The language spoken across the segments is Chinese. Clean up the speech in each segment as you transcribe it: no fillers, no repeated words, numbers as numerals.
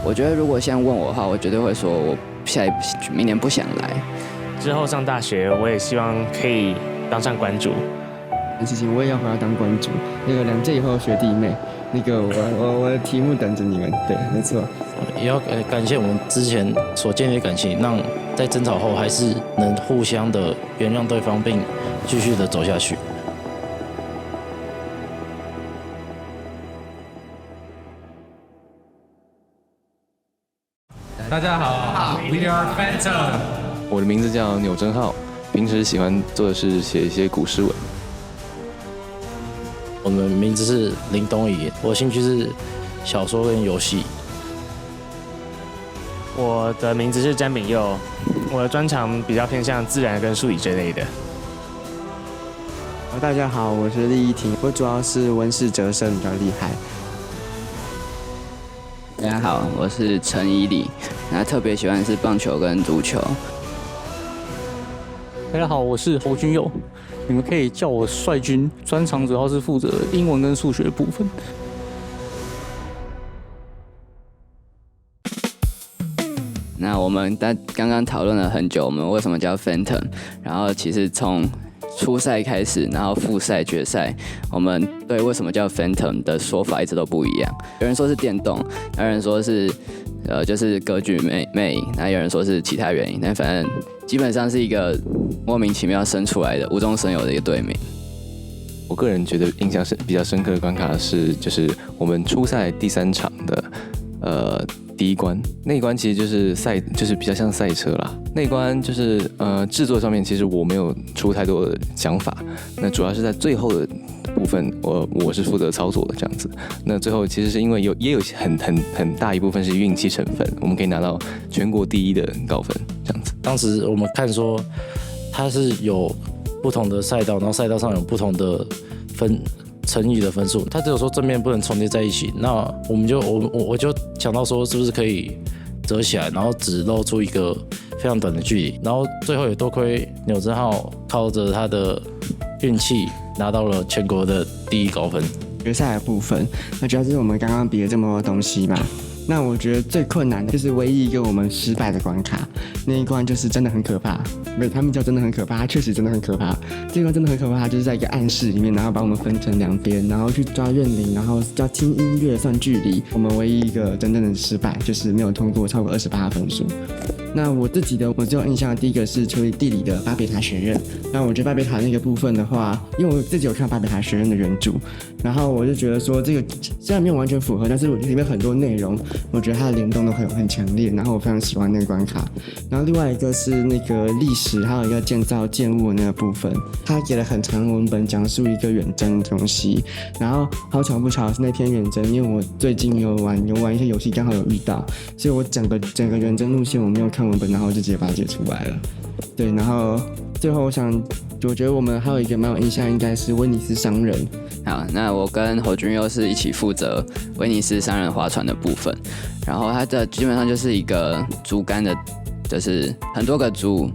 我觉得如果现在问我的话，我绝对会说我明年不想来。之后上大学，我也希望可以当上馆主。事情我也要回来当馆主。那个2届以后学弟妹，那个我的题目等着你们。对，没错。也要感谢我们之前所建立的感情，让在争吵后还是能互相的原谅对方，并继续的走下去。大家好 ，We are Phantom。我的名字叫钮真浩，平时喜欢做的是写一些古诗文。我们名字是林东仪，我兴趣是小说跟游戏。我的名字是詹炳佑，我的专长比较偏向自然跟数理这类的。大家好，我是厉一婷，我主要是文史哲生比较厉害。大家好，我是陈以礼，那特别喜欢的是棒球跟足球。大家好，我是侯君佑，你们可以叫我帅君，专长主要是负责英文跟数学的部分。那我们刚刚讨论了很久，我们为什么叫 Phantom， 然后其实从初赛开始，然后复赛、决赛，我们对为什么叫 Phantom 的说法一直都不一样。有人说是电动，有人说是就是歌剧魅影，然后有人说是其他原因，但反正基本上是一个莫名其妙生出来的、无中生有的一个队名。我个人觉得印象比较深刻的关卡是，就是我们初赛第3场的第一关，那一关其实就是比较像赛车啦。那一关就是制作上面其实我没有出太多的想法，那主要是在最后的部分我是负责操作的这样子。那最后其实是因为也有很大一部分是运气成分，我们可以拿到全国第1的高分这样子。当时我们看说它是有不同的赛道，然后赛道上有不同的乘以的分数，它只有说正面不能重叠在一起。那我就想到说，是不是可以折起来，然后只露出一个非常短的距离，然后最后也多亏钮真浩靠着他的运气拿到了全国的第1高分。决赛的部分，那主要是我们刚刚比了这么多东西嘛。那我觉得最困难的就是唯一一个我们失败的关卡，那一关就是真的很可怕。对，他们叫真的很可怕，它确实真的很可怕。这一关真的很可怕，就是在一个暗室里面，然后把我们分成2边，然后去抓怨灵，然后要听音乐算距离。我们唯一一个真正的失败就是没有通过超过28分数。那我自己的，我最有印象的第一个是处理地理的巴别塔学院。那我觉得巴别塔那个部分的话，因为我自己有看巴别塔学院的原著，然后我就觉得说这个虽然没有完全符合，但是里面很多内容，我觉得它的联动都很强烈，然后我非常喜欢那个关卡。然后另外一个是那个历史，还有一个建造建物的那个部分，它给了很长的文本讲述一个远征的东西。然后好巧不巧是那篇远征，因为我最近有玩一些游戏，刚好有遇到，所以我整个远征路线我没有看文本，然后就直接把它解出来了。对，然后最后我觉得我们还有一个蛮有印象，应该是威尼斯商人。好，那我跟侯君佑是一起负责威尼斯商人划船的部分，然后它的基本上就是一个竹竿的，就是很多个竹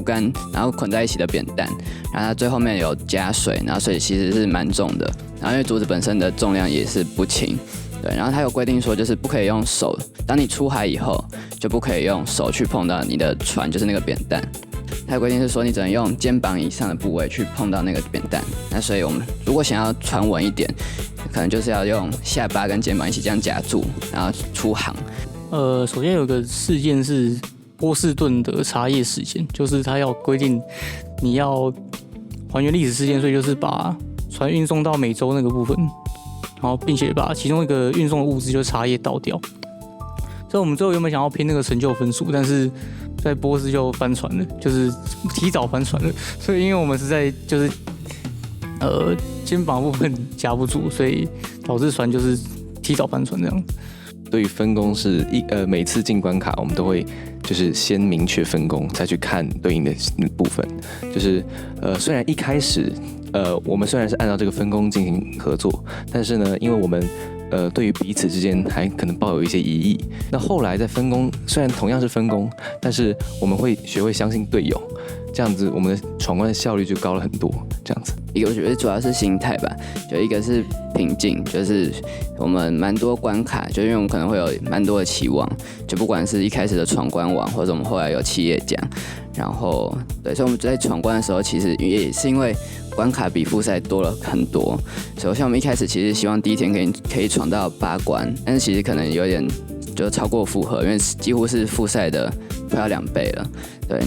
竿，然后捆在一起的扁担，然后它最后面有加水，然后水其实是蛮重的，然后因为竹子本身的重量也是不轻，对，然后它有规定说就是不可以用手，当你出海以后就不可以用手去碰到你的船，就是那个扁担。它的规定是说，你只能用肩膀以上的部位去碰到那个扁担。那所以我们如果想要船稳一点，可能就是要用下巴跟肩膀一起这样夹住，然后出航。首先有个事件是波士顿的茶叶事件，就是它要规定你要还原历史事件，所以就是把船运送到美洲那个部分，然后并且把其中一个运送的物资就是茶叶倒掉。所以我们最后原本想要拼那个成就分数，但是在波斯就翻船了，就是提早翻船了。所以因为我们是在就是肩膀部分夹不住，所以导致船就是提早翻船这样子。对于分工是每次进关卡我们都会就是先明确分工，再去看对应的部分。就是虽然一开始我们虽然是按照这个分工进行合作，但是呢，因为我们对于彼此之间还可能抱有一些疑义。那后来在分工，虽然同样是分工，但是我们会学会相信队友，这样子我们的闯关的效率就高了很多。这样子，一个我觉得主要是心态吧，就一个是瓶颈，就是我们蛮多关卡，就因为我们可能会有蛮多的期望，就不管是一开始的闯关王，或者我们后来有企业奖，然后对，所以我们在闯关的时候，其实也是因为关卡比复赛多了很多，所以像我们一开始其实希望第一天可以闯到8关，但是其实可能有点就超过负荷，因为几乎是复赛的快要2倍了。对，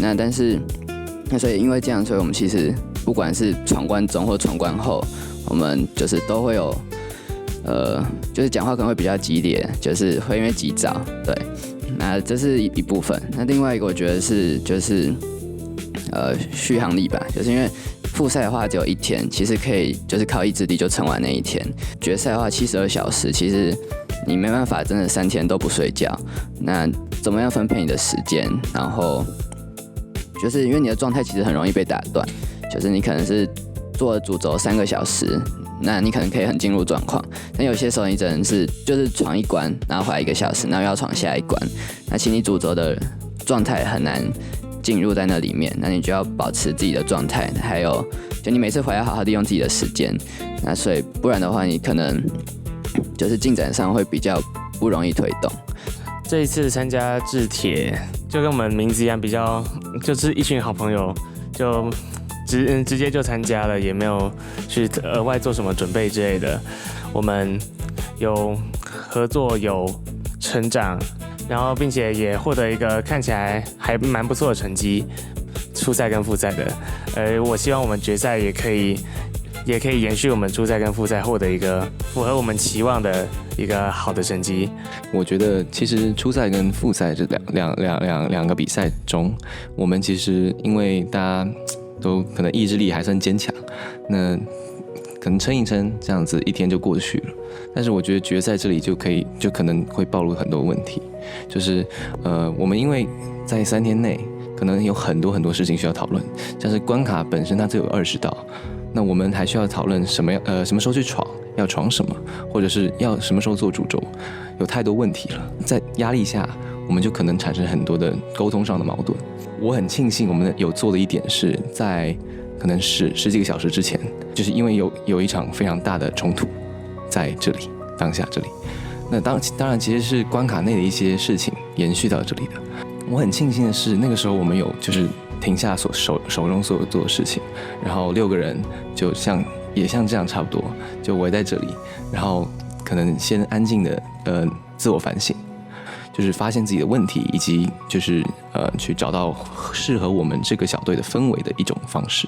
那所以因为这样，所以我们其实不管是闯关中或闯关后，我们就是都会有就是讲话可能会比较激烈，就是会因为急躁。对，那这是一部分。那另外一个我觉得是就是续航力吧，就是因为复赛的话只有1天，其实可以就是靠意志力就撑完那一天。决赛的话72小时，其实你没办法真的3天都不睡觉。那怎么样分配你的时间？然后就是因为你的状态其实很容易被打断，就是你可能是做了主轴3个小时，那你可能可以很进入状况，但有些时候你只能是就是闯一关，然后回来1个小时，然后又要闯下一关，那其实你主轴的状态很难进入在那里面，那你就要保持自己的状态，还有就你每次回来好好利用自己的时间，那所以不然的话，你可能就是进展上会比较不容易推动。这一次参加制铁，就跟我们名字一样，比较就是一群好朋友，就直接就参加了，也没有去额外做什么准备之类的。我们有合作，有成长，然后并且也获得一个看起来还蛮不错的成绩，初赛跟复赛的。我希望我们决赛也可以延续我们初赛跟复赛，获得一个符合我们期望的一个好的成绩。我觉得其实初赛跟复赛这两个比赛中，我们其实因为大家都可能意志力还算坚强，那可能撑一撑，这样子1天就过去了。但是我觉得决赛这里就可能会暴露很多问题，就是我们因为在3天内可能有很多事情需要讨论，像是关卡本身它只有20道。那我们还需要讨论什么时候去闯，要闯什么，或者是要什么时候做主轴，有太多问题了。在压力下，我们就可能产生很多的沟通上的矛盾。我很庆幸我们有做的一点是在可能十几个小时之前，就是因为有一场非常大的冲突在这里当下这里。那当然其实是关卡内的一些事情延续到这里的。我很庆幸的是那个时候我们有就是停下手中所有做的事情，然后6个人就也像这样差不多，就围在这里，然后可能先安静的自我反省，就是发现自己的问题，以及就是去找到适合我们这个小队的氛围的一种方式。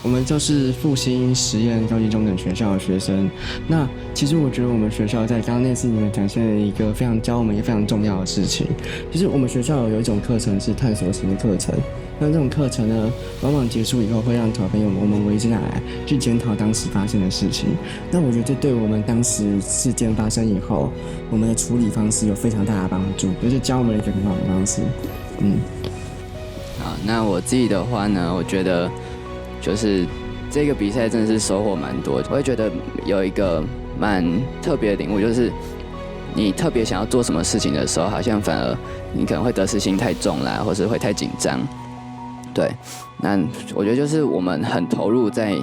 我们就是复兴实验高级中等学校的学生。那其实我觉得我们学校在刚刚那次你们展现了一个教我们一个非常重要的事情，就是我们学校有一种课程是探索型的课程。那这种课程呢，往往结束以后会让小朋友我们围下来去检讨当时发生的事情。那我觉得这对我们当时事件发生以后，我们的处理方式有非常大的帮助，就是教我们一个很好的方式。好，那我自己的话呢，我觉得就是这个比赛真的是收获蛮多的。我会觉得有一个蛮特别的领悟，就是你特别想要做什么事情的时候，好像反而你可能会得失心太重啦，或是会太紧张。对，那我觉得就是我们很投入在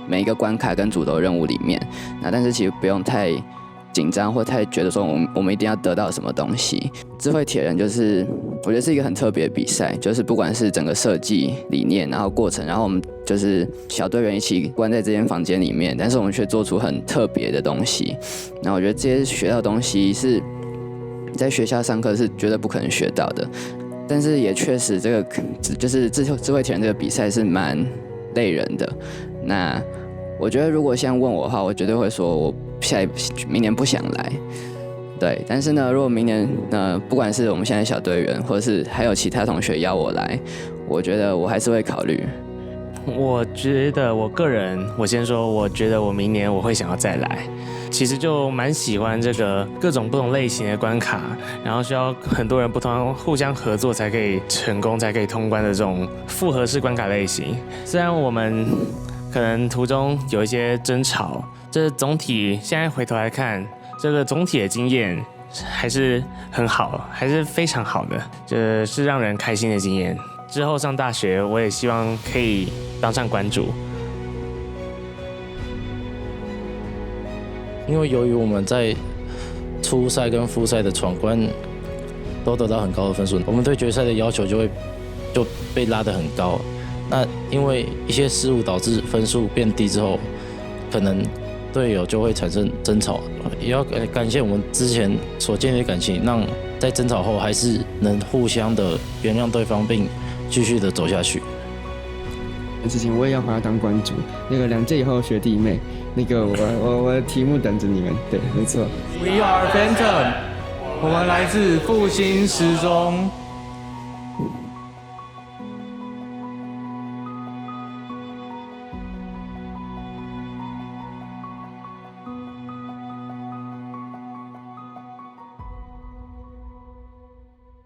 每一个关卡跟主轴任务里面，那但是其实不用太紧张或太觉得说我们一定要得到什么东西。智慧铁人就是我觉得是一个很特别的比赛，就是不管是整个设计理念，然后过程，然后我们就是小队员一起关在这间房间里面，但是我们却做出很特别的东西。那我觉得这些学到的东西是在学校上课是绝对不可能学到的，但是也确实这个就是智慧铁人这个比赛是蛮累人的。那我觉得如果像问我的话，我绝对会说我明年不想来。对，但是呢，如果明年不管是我们现在小队员，或者是还有其他同学邀我来，我觉得我还是会考虑。我觉得我个人，我先说，我觉得我明年我会想要再来。其实就蛮喜欢这个各种不同类型的关卡，然后需要很多人互相合作才可以成功，才可以通关的这种复合式关卡类型。虽然我们可能途中有一些争吵，这总体现在回头来看，这个总体的经验还是很好，还是非常好的，这是让人开心的经验。之后上大学，我也希望可以当上馆主。因为由于我们在初赛跟复赛的闯关都得到很高的分数，我们对决赛的要求就被拉得很高。那因为一些失误导致分数变低之后，可能队友就会产生争吵。也要感谢我们之前所建立的感情，让在争吵后还是能互相的原谅对方，并继续的走下去。事情我也要回来当关主，那个2届以后的学弟妹，那个我的题目等着你们，对，没错。We are Phantom， 我们来自复兴十中。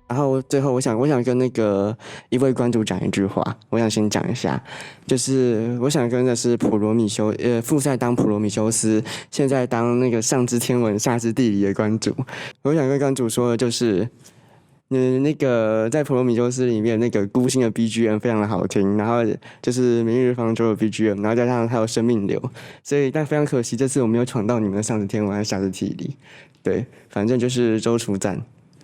然后最后我想跟那个一位关主讲一句话，我想先讲一下，就是我想跟的是复赛当普罗米修斯，现在当那个上知天文下知地理的关主。我想跟关主说的就是，那个在普罗米修斯里面那个孤星的 BGM 非常的好听，然后就是明日方舟的 BGM， 然后加上还有生命流，所以但非常可惜这次我没有闯到你们的上知天文和下知地理。对，反正就是周厨赞。